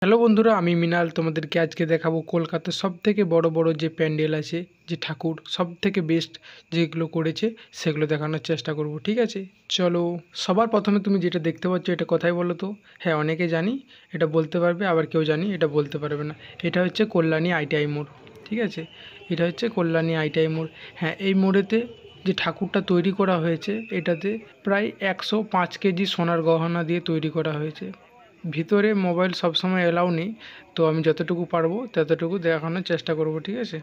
Hello বন্ধুরা, আমি মিনাল তোমাদেরকে আজকে দেখাবো কলকাতার সবথেকে বড় বড় যে প্যান্ডেল আছে, যে ঠাকুর সবথেকে বেস্ট যেগুলো করেছে সেগুলো দেখানোর চেষ্টা করব। ঠিক আছে, চলো। সবার প্রথমে তুমি যেটা দেখতে পাচ্ছ এটা কোথায় বলো তো? হ্যাঁ, অনেকে জানি এটা বলতে পারবে, আবার কেউ জানি এটা বলতে পারবে না। এটা হচ্ছে কল্যাণী আইটিআই মোড়। ঠিক আছে, এটা হচ্ছে কল্যাণী আইটিআই মোড়। হ্যাঁ, এই মোড়েতে যে ঠাকুরটা তৈরি করা হয়েছে এটাতে প্রায় 105 কেজি সোনার গহনা দিয়ে তৈরি করা হয়েছে। ভিতরে মোবাইল সবসময় এলাও নেই, তো আমি যতটুকু পারবো ততটুকু দেখানোর চেষ্টা করব। ঠিক আছে,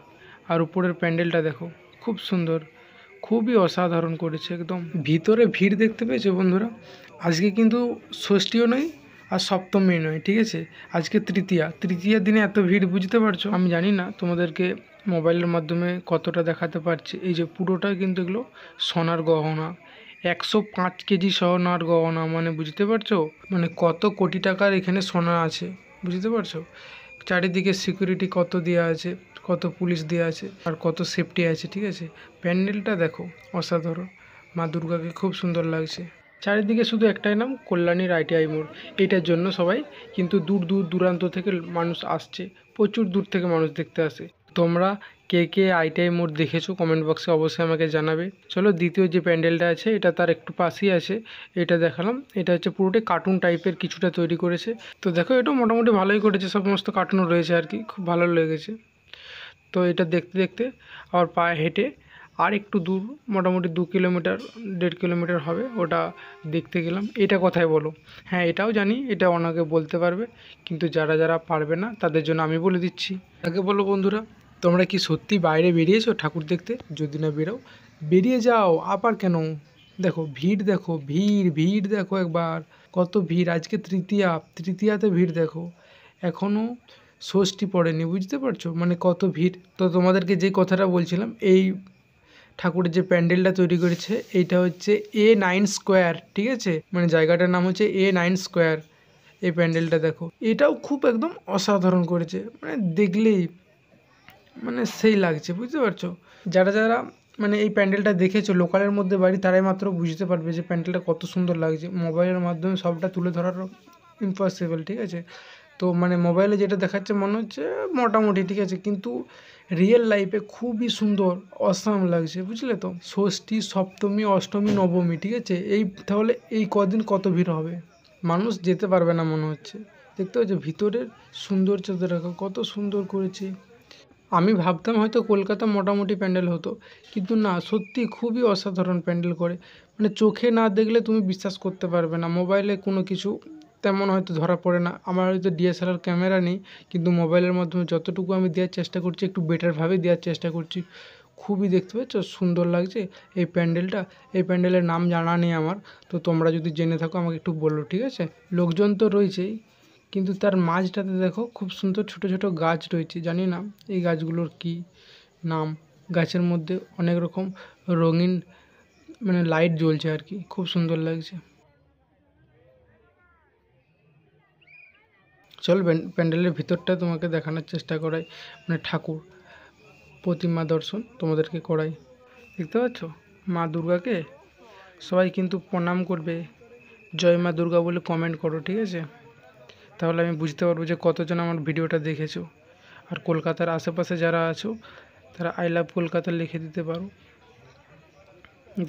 আর উপরের প্যান্ডেলটা দেখো, খুব সুন্দর, খুবই অসাধারণ করেছে একদম। ভিতরে ভিড় দেখতে পেয়েছো বন্ধুরা? আজকে কিন্তু ষষ্ঠীও নয় আর সপ্তমী নয়, ঠিক আছে, আজকে তৃতীয়ার দিনে এত ভিড়, বুঝতে পারছো? আমি জানি না তোমাদেরকে মোবাইলের মাধ্যমে কতটা দেখাতে পারছি। এই যে পুরোটা কিন্তু এগুলো সোনার গহনা, 105 কেজি সোনার গহনা, মানে বুঝতে পারছো মানে কত কোটি টাকার এখানে সোনা আছে, বুঝতে পারছো? চারিদিকে সিকিউরিটি কত দেওয়া আছে, কত পুলিশ দেওয়া আছে, আর কত সেফটি আছে। ঠিক আছে, প্যান্ডেলটা দেখো, অসাধারণ। মা দুর্গাকে খুব সুন্দর লাগছে। চারিদিকে শুধু একটাই নাম, কল্যাণীর আইটিআই মোড়। এটার জন্য সবাই কিন্তু দূর দূরান্ত থেকে মানুষ আসছে, প্রচুর দূর থেকে মানুষ দেখতে আসে। তোমরা কে কে আইটিআই মোড় দেখেছো কমেন্ট বক্সে অবশ্যই আমাকে জানাবে। চলো, দ্বিতীয় যে প্যান্ডেলটা আছে এটা তার একটু পাশেই আছে, এটা দেখালাম। এটা হচ্ছে পুরোটাই কার্টুন টাইপের কিছুটা তৈরি করেছে। তো দেখো, এটা মোটামুটি ভালোই করেছে, সমস্ত কার্টুনও রয়েছে আর কি, খুব ভালো লেগেছে। তো এটা দেখতে দেখতে আবার পায়ে হেঁটে আর একটু দূর, মোটামুটি 2 কিলোমিটার 1.5 কিলোমিটার হবে, ওটা দেখতে গেলাম। এটা কোথায় বলো? হ্যাঁ, এটাও জানি, এটা অনেকে বলতে পারবে, কিন্তু যারা যারা পারবে না তাদের জন্য আমি বলে দিচ্ছি। আগে বলো বন্ধুরা, তোমরা কি সত্যি বাইরে বেরিয়েছো ঠাকুর দেখতে? যদি না বেরোও, বেরিয়ে যাও, আবার কেন? দেখো ভিড়, দেখো ভিড়, ভিড় দেখো একবার, কত ভিড়। আজকে তৃতীয়াতে ভিড় দেখো, এখনও ষষ্ঠী পড়েনি, বুঝতে পারছো মানে কত ভিড়। তো তোমাদেরকে যে কথাটা বলছিলাম, এই ঠাকুরের যে প্যান্ডেলটা তৈরি করেছে এইটা হচ্ছে A9 স্কোয়ার। ঠিক আছে, মানে জায়গাটার নাম হচ্ছে A9 স্কোয়ার। এই প্যান্ডেলটা দেখো, এটাও খুব একদম অসাধারণ করেছে, মানে দেখলেই মানে সেই লাগছে, বুঝতে পারছো? যারা যারা মানে এই প্যান্ডেলটা দেখেছো, লোকালের মধ্যে বাড়ি, তারাই মাত্র বুঝতে পারবে যে প্যান্ডেলটা কত সুন্দর লাগছে। মোবাইলের মাধ্যমে সবটা তুলে ধরার ইম্পসিবল। ঠিক আছে, তো মানে মোবাইলে যেটা দেখাচ্ছে মনে হচ্ছে মোটামুটি ঠিক আছে, কিন্তু রিয়েল লাইফে খুবই সুন্দর, অসাম লাগছে, বুঝলে তো? ষষ্ঠী, সপ্তমী, অষ্টমী, নবমী, ঠিক আছে, এই তাহলে এই কদিন কত ভিড় হবে, মানুষ যেতে পারবে না মনে হচ্ছে। দেখতে পাচ্ছ ভিতরের সৌন্দর্যতা দেখো, কত সুন্দর করেছে। আমি ভাবতাম হয়তো কলকাতা মোটামুটি প্যান্ডেল হতো, কিন্তু না, সত্যি খুবই অসাধারণ প্যান্ডেল করে। মানে চোখে না দেখলে তুমি বিশ্বাস করতে পারবে না। মোবাইলে কোনো কিছু তেমন হয়তো ধরা পড়ে না, আমার হয়তো ডিএসএলআর ক্যামেরা নেই, কিন্তু মোবাইলের মাধ্যমে যতটুকু আমি দেওয়ার চেষ্টা করছি, একটু বেটারভাবে দেওয়ার চেষ্টা করছি। খুবই দেখতে পাচ্ছ সুন্দর লাগছে এই প্যান্ডেলটা। এই প্যান্ডেলের নাম জানা নেই আমার, তো তোমরা যদি জেনে থাকো আমাকে একটু বলো, ঠিক আছে? লোকজন তো রয়েছেই, কিন্তু তার মাঝটাতে দেখো খুব সুন্দর ছোট ছোট গাছ রয়েছে, জানি না এই গাছগুলোর কি নাম। গাছের মধ্যে অনেক রকম রঙিন মানে লাইট জ্বলছে আর কি, খুব সুন্দর লাগছে। চল প্যান্ডেলের ভিতরটা তোমাকে দেখানোর চেষ্টা করাই, মানে ঠাকুর প্রতিমা দর্শন তোমাদেরকে করাই। দেখতে পাচ্ছ মা দুর্গাকে, সবাই কিন্তু প্রণাম করবে, জয় মা দুর্গা বলে কমেন্ট করো, ঠিক আছে? তাহলে আমি বুঝতে পারবো যে কতজন আমার ভিডিওটা দেখেছো। আর কলকাতার আশেপাশে যারা আছো তারা আই লাভ কলকাতা লিখে দিতে পারো।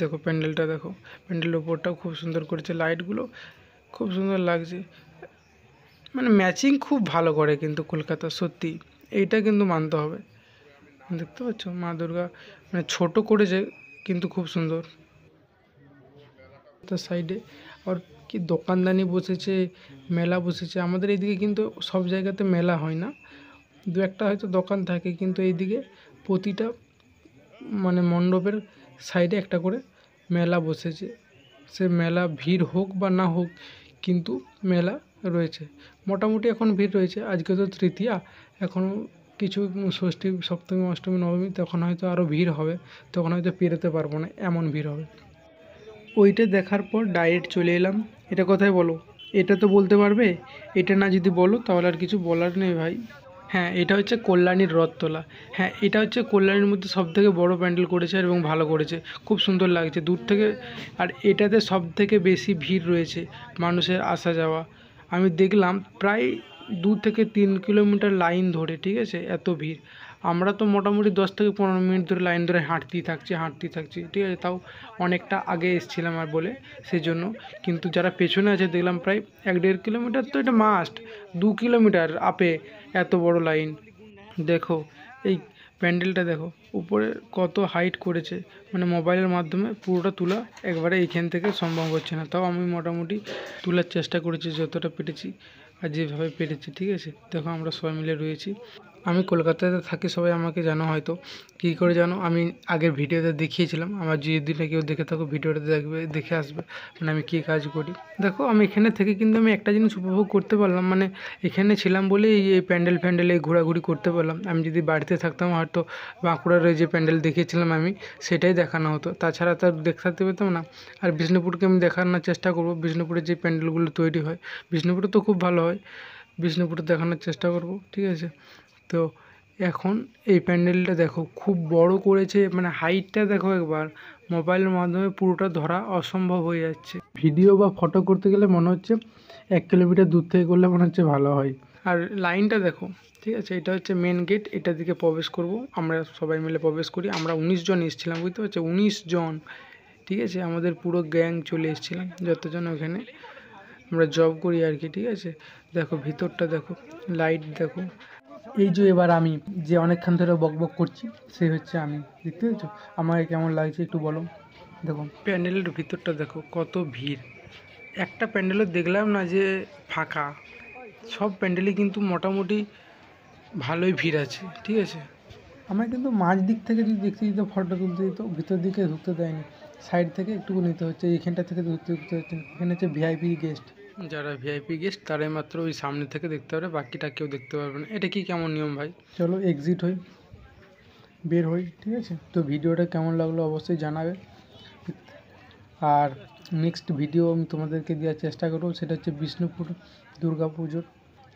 দেখো প্যান্ডেলটা দেখো, প্যান্ডেলের উপরটাও খুব সুন্দর করেছে, লাইটগুলো খুব সুন্দর লাগছে, মানে ম্যাচিং খুব ভালো করে কিন্তু কলকাতা, সত্যি এইটা কিন্তু মানতে হবে। দেখতে পাচ্ছ মা দুর্গা মানে ছোট করেছে কিন্তু খুব সুন্দর। তার সাইডে আর কি দোকানদানি বসেছে, মেলা বসেছে। আমাদের এইদিকে কিন্তু সব জায়গাতে মেলা হয় না, দু একটা হয়তো দোকান থাকে, কিন্তু এইদিকে প্রতিটা মানে মণ্ডপের সাইডে একটা করে মেলা বসেছে। সে মেলা ভিড় হোক বা না হোক, কিন্তু মেলা রয়েছে, মোটামুটি এখন ভিড় রয়েছে। আজকে তো তৃতীয়া, এখনও কিছু ষষ্ঠী, সপ্তমী, অষ্টমী, নবমী, তখন হয়তো আরও ভিড় হবে, তখন হয়তো পেরোতে পারবো না, এমন ভিড় হবে। ওইটা দেখার পর ডাইরেক্ট চলে এলাম, এটা কোথায় বলো? এটা তো বলতে পারবে, এটা না যদি বলো তাহলে আর কিছু বলার নেই ভাই। হ্যাঁ, এটা হচ্ছে কল্যাণীর রথতলা। হ্যাঁ, এটা হচ্ছে কল্যাণীর মধ্যে সবথেকে বড় প্যান্ডেল করেছে এবং ভালো করেছে, খুব সুন্দর লাগছে দূর থেকে। আর এটাতে সবথেকে বেশি ভিড় রয়েছে, মানুষের আসা যাওয়া। আমি দেখলাম প্রায় 2 থেকে 3 কিলোমিটার লাইন ধরে, ঠিক আছে, এত ভিড়। আমরা তো মোটামুটি 10 থেকে 15 মিনিট ধরে লাইন ধরে হাঁটতেই থাকছি, ঠিক আছে, তাও অনেকটা আগে এসেছিলাম আর বলে সেই জন্য। কিন্তু যারা পেছনে আছে দেখলাম প্রায় 1-1.5 কিলোমিটার, তো এটা মাস্ট 2 কিলোমিটার আপে এত বড় লাইন। দেখো এই প্যান্ডেলটা দেখো, উপরে কত হাইট করেছে, মানে মোবাইলের মাধ্যমে পুরোটা তোলা একবারে এইখান থেকে সম্ভব হচ্ছে না, তাও আমি মোটামুটি তোলার চেষ্টা করেছি যতটা পেরেছি আর যেভাবে পেরেছি, ঠিক আছে। দেখো আমরা সবাই মিলে রয়েছি। আমি কলকাতাতে থাকি, সবাই আমাকে জানো হয়তো। কী করে জানো, আমি আগের ভিডিওতে দেখিয়েছিলাম, আমার যদি না কেউ দেখে থাকো ভিডিওটা দেখে আসবে, মানে আমি কী কাজ করি। দেখো আমি এখানে থেকে কিন্তু আমি একটা জিনিস উপভোগ করতে পারলাম, মানে এখানে ছিলাম বলেই এই প্যান্ডেলে ঘোরাঘুরি করতে পারলাম। আমি যদি বাড়িতে থাকতাম হয়তো বাঁকুড়ার ওই যে প্যান্ডেল দেখিয়েছিলাম আমি, সেটাই দেখানো হতো, তাছাড়া তো আর দেখাতে পেতাম না। আর বিষ্ণুপুরকে আমি দেখানোর চেষ্টা করব, বিষ্ণুপুরে যে প্যান্ডেলগুলো তৈরি হয়, বিষ্ণুপুরে তো খুব ভালো হয়, বিষ্ণুপুরে দেখানোর চেষ্টা করব, ঠিক আছে। তো এখন এই প্যান্ডেলটা দেখো খুব বড় করেছে, মানে হাইটটা দেখো একবার, মোবাইলের মাধ্যমে পুরোটা ধরা অসম্ভব হয়ে যাচ্ছে। ভিডিও বা ফটো করতে গেলে মনে হচ্ছে 1 কিলোমিটার দূর থেকে করলে মনে হচ্ছে ভালো হয়। আর লাইনটা দেখো, ঠিক আছে, এটা হচ্ছে মেন গেট, এটা দিকে প্রবেশ করব, আমরা সবাই মিলে প্রবেশ করি। আমরা 19 জন এসেছিলাম, বুঝতে পারছো, 19 জন, ঠিক আছে, আমাদের পুরো গ্যাং চলে এসেছিলাম যতজন ওখানে আমরা জব করি আর কি, ঠিক আছে। দেখো ভিতরটা দেখো, লাইট দেখো। এই যে এবার আমি যে অনেকক্ষণ ধরে বকবক করছি, সে হচ্ছে আমি, দেখতে পেয়েছো আমাকে কেমন লাগছে একটু বলো। দেখো প্যান্ডেলের ভিতরটা দেখো কত ভিড়, একটা প্যান্ডেলও দেখলাম না যে ফাঁকা, সব প্যান্ডেলই কিন্তু মোটামুটি ভালোই ভিড় আছে, ঠিক আছে। আমার কিন্তু মাঝ দিক থেকে যদি দেখতে দিত, ফটো তুলতে দিত, ভিতর দিকে ঢুকতে দেয়নি, সাইড থেকে একটু নিতে হচ্ছে, এইখানটা থেকে ঢুকতে হচ্ছে। এখানে হচ্ছে ভিআইপি গেস্ট, যারা ভিআইপি গেস্ট তারাই মাত্র ওই সামনে থেকে দেখতে পারে, বাকিটা কেউ দেখতে পারবে না। এটা কি কেমন নিয়ম ভাই? চলো এক্সিট হই, বের হই, ঠিক আছে। তো ভিডিওটা কেমন লাগলো অবশ্যই জানাবে, আর নেক্সট ভিডিও আমি তোমাদেরকে দেওয়ার চেষ্টা করবো, সেটা হচ্ছে বিষ্ণুপুর দুর্গাপুজোর।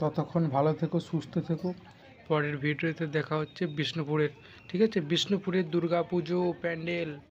ততক্ষণ ভালো থেকো, সুস্থ থেকো, পরের ভিডিওতে দেখা হচ্ছে বিষ্ণুপুরের, ঠিক আছে, বিষ্ণুপুরের দুর্গাপুজো প্যান্ডেল।